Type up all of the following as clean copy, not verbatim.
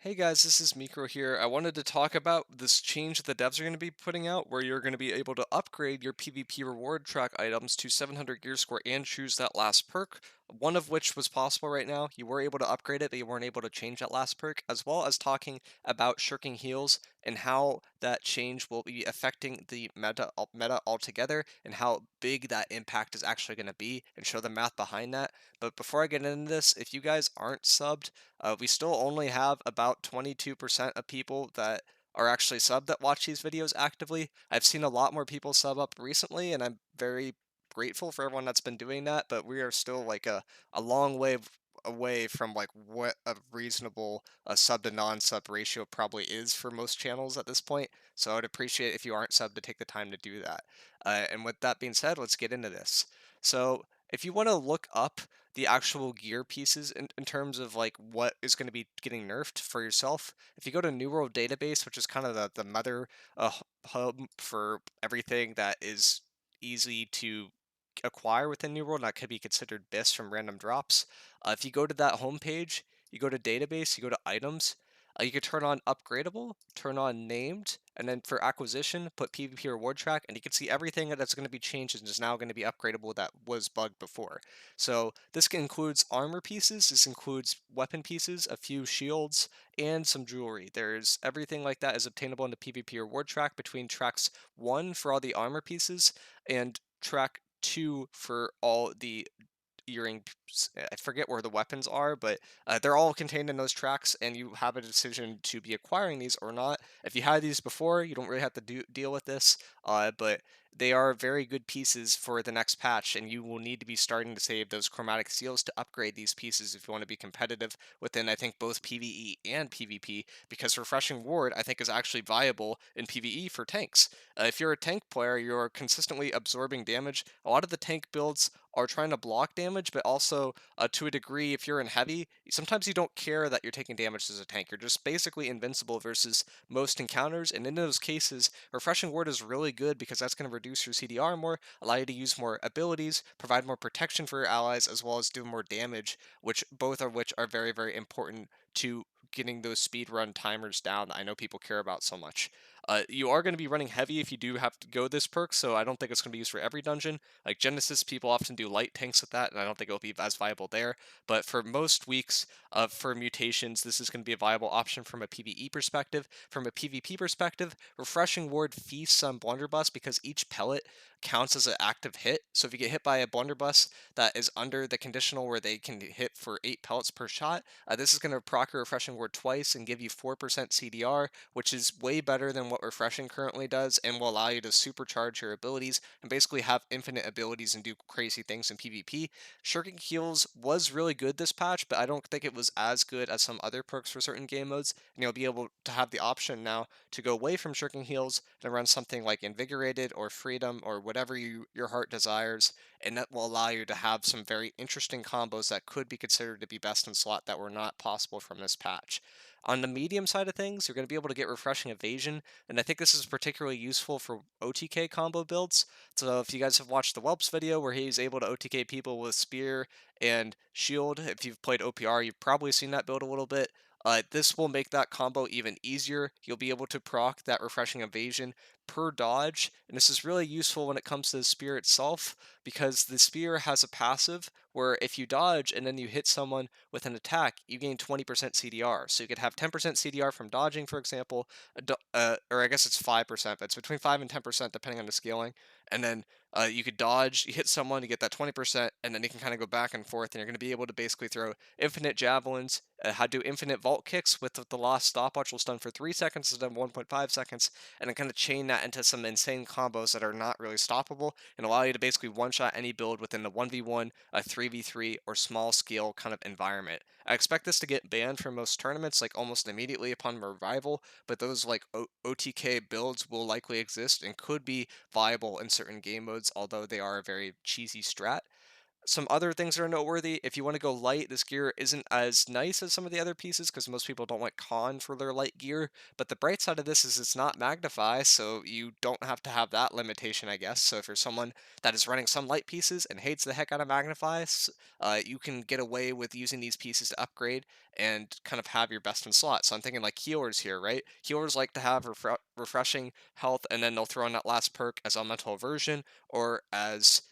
Hey guys, this is miicrow here. I wanted to talk about this change that the devs are going to be putting out where you're going to be able to upgrade your PvP reward track items to 700 gear score and choose that last perk, one of which was possible right now. You were able to upgrade it, but you weren't able to change that last perk, as well as talking about Shirking Heals and how that change will be affecting the meta altogether and how big that impact is actually going to be and show the math behind that. But before I get into this, if you guys aren't subbed, we still only have about 22% of people that are actually sub that watch these videos actively. I've seen a lot more people sub up recently, and I'm very grateful for everyone that's been doing that, but we are still like a long way away from like what a reasonable sub to non-sub ratio probably is for most channels at this point. So I would appreciate if you aren't sub to take the time to do that. And with that being said, let's get into this. So if you want to look up the actual gear pieces in terms of like what is going to be getting nerfed for yourself. If you go to New World Database, which is kind of the mother hub for everything that is easy to acquire within New World, that could be considered BIS from random drops. If you go to that homepage, you go to database, you go to items, you could turn on upgradable, turn on named, and then for acquisition, put PvP reward track, and you can see everything that's going to be changed and is now going to be upgradable that was bugged before. So this includes armor pieces, this includes weapon pieces, a few shields, and some jewelry. There's everything like that is obtainable in the PvP reward track between tracks 1 for all the armor pieces and track 2 for all the earring. I forget where the weapons are, but they're all contained in those tracks, and you have a decision to be acquiring these or not. If you had these before, you don't really have to deal with this, but they are very good pieces for the next patch, and you will need to be starting to save those chromatic seals to upgrade these pieces if you want to be competitive within, I think, both PvE and PvP, because Refreshing Ward, I think, is actually viable in PvE for tanks. If you're a tank player, you're consistently absorbing damage. A lot of the tank builds are trying to block damage, but also to a degree, if you're in heavy, sometimes you don't care that you're taking damage as a tank. You're just basically invincible versus most encounters, and in those cases, Refreshing Ward is really good because that's going to reduce your CDR more, allow you to use more abilities, provide more protection for your allies, as well as do more damage, which both of which are very, very important to getting those speed run timers down that I know people care about so much. You are going to be running heavy if you do have to go this perk, so I don't think it's going to be used for every dungeon. Like Genesis, people often do light tanks with that, and I don't think it'll be as viable there. But for most weeks for mutations, this is going to be a viable option from a PvE perspective. From a PvP perspective, Refreshing Ward feasts on Blunderbuss because each pellet counts as an active hit. So if you get hit by a Blunderbuss that is under the conditional where they can hit for 8 pellets per shot, this is going to proc your Refreshing Ward twice and give you 4% CDR, which is way better than what Refreshing currently does and will allow you to supercharge your abilities and basically have infinite abilities and do crazy things in PvP. Shirking Heals was really good this patch, but I don't think it was as good as some other perks for certain game modes, and you'll be able to have the option now to go away from Shirking Heals and run something like Invigorated or Freedom or whatever your heart desires, and that will allow you to have some very interesting combos that could be considered to be best in slot that were not possible from this patch. On the medium side of things, you're going to be able to get Refreshing Evasion, and I think this is particularly useful for OTK combo builds. So if you guys have watched the Whelps video where he's able to OTK people with Spear and Shield, if you've played OPR, you've probably seen that build a little bit. This will make that combo even easier. You'll be able to proc that Refreshing Evasion per dodge, and this is really useful when it comes to the Spear itself, because the Spear has a passive where if you dodge and then you hit someone with an attack, you gain 20% CDR. So you could have 10% CDR from dodging, for example, or I guess it's 5%, but it's between 5 and 10% depending on the scaling. And then you could dodge, you hit someone, you get that 20%, and then you can kind of go back and forth, and you're going to be able to basically throw infinite javelins, how do infinite vault kicks with the last stopwatch will stun for 3 seconds instead of 1.5 seconds, and then kind of chain that into some insane combos that are not really stoppable, and allow you to basically one-shot any build within the 1v1, a 3v3, or small scale kind of environment. I expect this to get banned from most tournaments like almost immediately upon revival, but those like OTK builds will likely exist and could be viable in certain game modes, although they are a very cheesy strat. Some other things that are noteworthy, if you want to go light, this gear isn't as nice as some of the other pieces because most people don't want con for their light gear. But the bright side of this is it's not magnify, so you don't have to have that limitation, I guess. So if you're someone that is running some light pieces and hates the heck out of magnify, you can get away with using these pieces to upgrade and kind of have your best in slot. So I'm thinking like healers here, right? Healers like to have refreshing health, and then they'll throw in that last perk as elemental aversion or as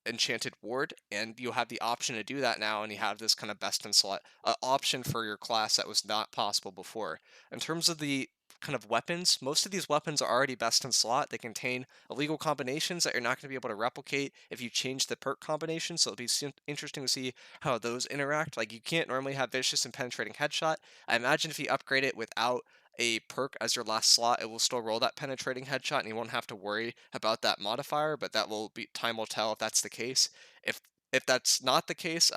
enchanted ward, and you have the option to do that now, and you have this kind of best in slot option for your class that was not possible before. In terms of the kind of weapons, most of these weapons are already best in slot. They contain illegal combinations that you're not going to be able to replicate if you change the perk combination, so it'll be interesting to see how those interact. Like, you can't normally have vicious and penetrating headshot. I imagine if you upgrade it without a perk as your last slot, it will still roll that penetrating headshot, and you won't have to worry about that modifier. But that will be time will tell if that's the case. If if that's not the case,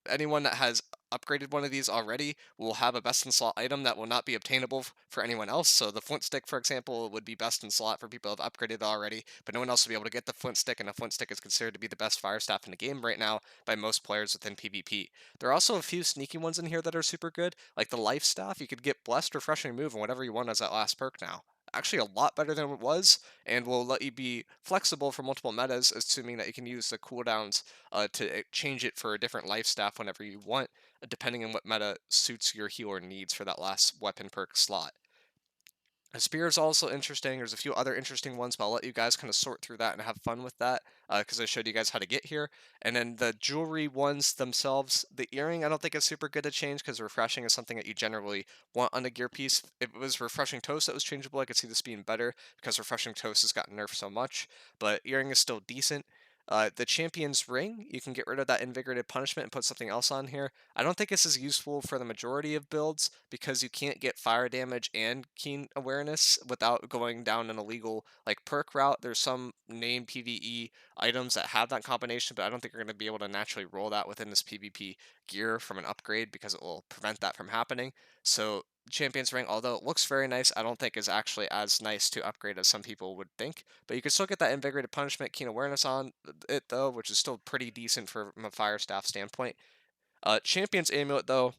anyone that has upgraded one of these already will have a best in slot item that will not be obtainable for anyone else. So the flint stick, for example, would be best in slot for people who have upgraded already, but no one else will be able to get the flint stick, and the flint stick is considered to be the best fire staff in the game right now by most players within PvP. There are also a few sneaky ones in here that are super good, like the life staff. You could get blessed, refreshing move, and whatever you want as that last perk now. Actually, a lot better than it was, and will let you be flexible for multiple metas, assuming that you can use the cooldowns to change it for a different life staff whenever you want, depending on what meta suits your healer needs for that last weapon perk slot. A spear is also interesting. There's a few other interesting ones, but I'll let you guys kind of sort through that and have fun with that because I showed you guys how to get here. And then the jewelry ones themselves, the earring, I don't think is super good to change because refreshing is something that you generally want on a gear piece. If it was refreshing toast that was changeable, I could see this being better because refreshing toast has gotten nerfed so much, but earring is still decent. The champion's ring, you can get rid of that invigorated punishment and put something else on here. I don't think this is useful for the majority of builds because you can't get fire damage and keen awareness without going down an illegal like perk route. There's some named PvE items that have that combination, but I don't think you're going to be able to naturally roll that within this PvP gear from an upgrade because it will prevent that from happening. So Champion's Ring, although it looks very nice, I don't think is actually as nice to upgrade as some people would think. But you can still get that Invigorated Punishment, Keen Awareness on it though, which is still pretty decent from a Fire Staff standpoint. Champion's Amulet though,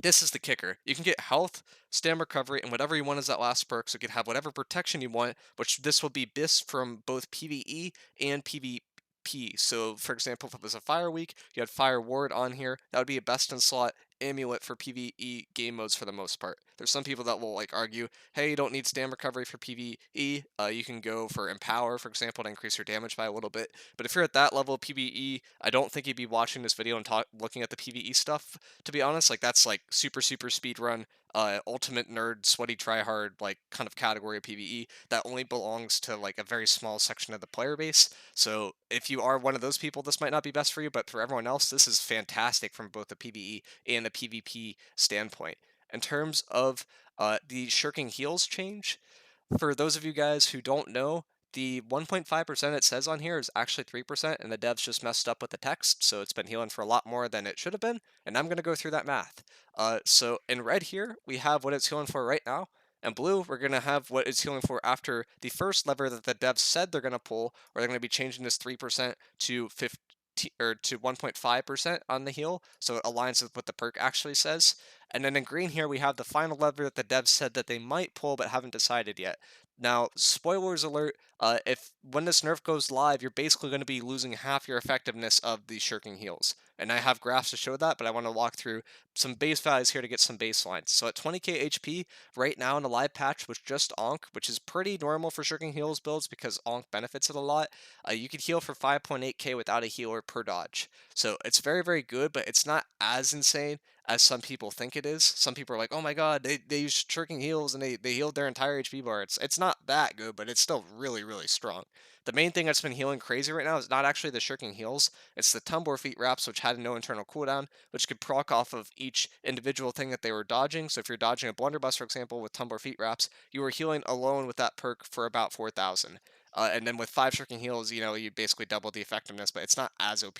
this is the kicker. You can get health, stam recovery, and whatever you want as that last perk. So you can have whatever protection you want, which this will be BIS from both PvE and PvP. So, for example, if it was a Fire Week, you had Fire Ward on here, that would be a best in slot amulet for PvE game modes for the most part. There's some people that will like argue, hey, you don't need stam recovery for PvE. You can go for Empower, for example, to increase your damage by a little bit. But if you're at that level of PvE, I don't think you'd be watching this video and looking at the PvE stuff, to be honest. Like, that's like super speed run, ultimate nerd, sweaty tryhard, like kind of category of PvE that only belongs to like a very small section of the player base. So if you are one of those people, this might not be best for you, but for everyone else, this is fantastic from both the PvE and the PvP standpoint. In terms of the Shirking Heals change, for those of you guys who don't know, the 1.5% it says on here is actually 3%, and the devs just messed up with the text, so it's been healing for a lot more than it should have been, and I'm going to go through that math. So in red here, we have what it's healing for right now. In blue, we're going to have what it's healing for after the first lever that the devs said they're going to pull, or they're going to be changing this 3% to 50 or to 1.5% on the heal, so it aligns with what the perk actually says. And then in green here, we have the final lever that the devs said that they might pull but haven't decided yet. Now, spoilers alert, if when this nerf goes live, you're basically going to be losing half your effectiveness of the Shirking Heals. And I have graphs to show that, but I want to walk through some base values here to get some baselines. So at 20k HP, right now in the live patch with just Onk, which is pretty normal for Shirking Heals builds because Onk benefits it a lot, you could heal for 5.8k without a healer per dodge. So it's very good, but it's not as insane as some people think it is. Some people are like, oh my god, they use Shirking Heals and they healed their entire HP bar. It's not that good, but it's still really strong. The main thing that's been healing crazy right now is not actually the Shirking Heals, it's the Tumbler Feet Wraps, which had no internal cooldown, which could proc off of each individual thing that they were dodging. So if you're dodging a Blunderbuss, for example, with Tumbler Feet Wraps, you were healing alone with that perk for about 4,000. And then with 5 Shirking Heals, you basically double the effectiveness, but it's not as OP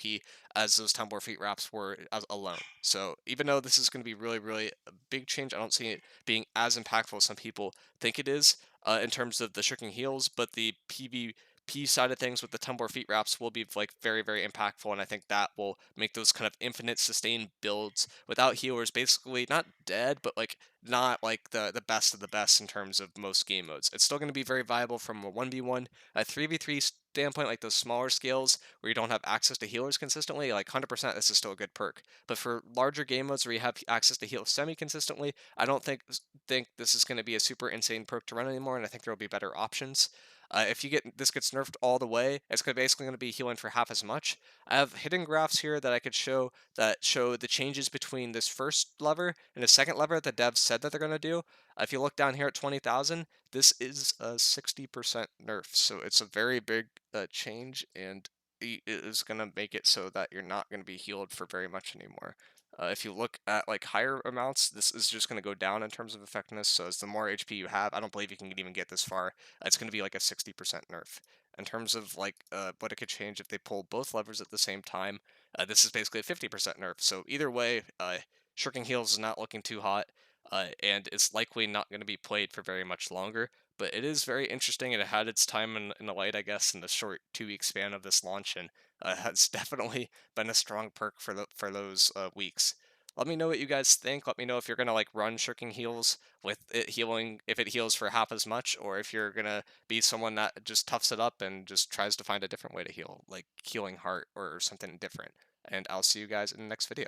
as those Tumbler Feet Wraps were alone. So even though this is going to be really a big change, I don't see it being as impactful as some people think it is in terms of the Shirking Heals, but the PvP P side of things with the tumblr feet wraps will be like very, very impactful, and I think that will make those kind of infinite sustain builds without healers basically not dead, but like not like the best of the best in terms of most game modes. It's still going to be very viable from a 1v1, a 3v3 standpoint, like those smaller scales where you don't have access to healers consistently, like 100% this is still a good perk. But for larger game modes where you have access to heal semi consistently, I don't think this is going to be a super insane perk to run anymore, and I think there will be better options. If you get this gets nerfed all the way, it's basically going to be healing for half as much. I have hidden graphs here that I could show that show the changes between this first lever and the second lever that the devs said that they're going to do. If you look down here at 20,000, this is a 60% nerf, so it's a very big change, and it is going to make it so that you're not going to be healed for very much anymore. If you look at like higher amounts, this is just going to go down in terms of effectiveness. So as the more HP you have, I don't believe you can even get this far. It's going to be like a 60% nerf. In terms of like what it could change if they pull both levers at the same time, this is basically a 50% nerf. So either way, Shirking Heals is not looking too hot, and it's likely not going to be played for very much longer. But it is very interesting, and it had its time in the light, I guess, in the short 2 week span of this launch, and has definitely been a strong perk for those weeks. Let me know what you guys think. Let me know if you're gonna like run Shirking Heals with it healing, if it heals for half as much, or if you're gonna be someone that just toughs it up and just tries to find a different way to heal, like healing heart or something different. And I'll see you guys in the next video.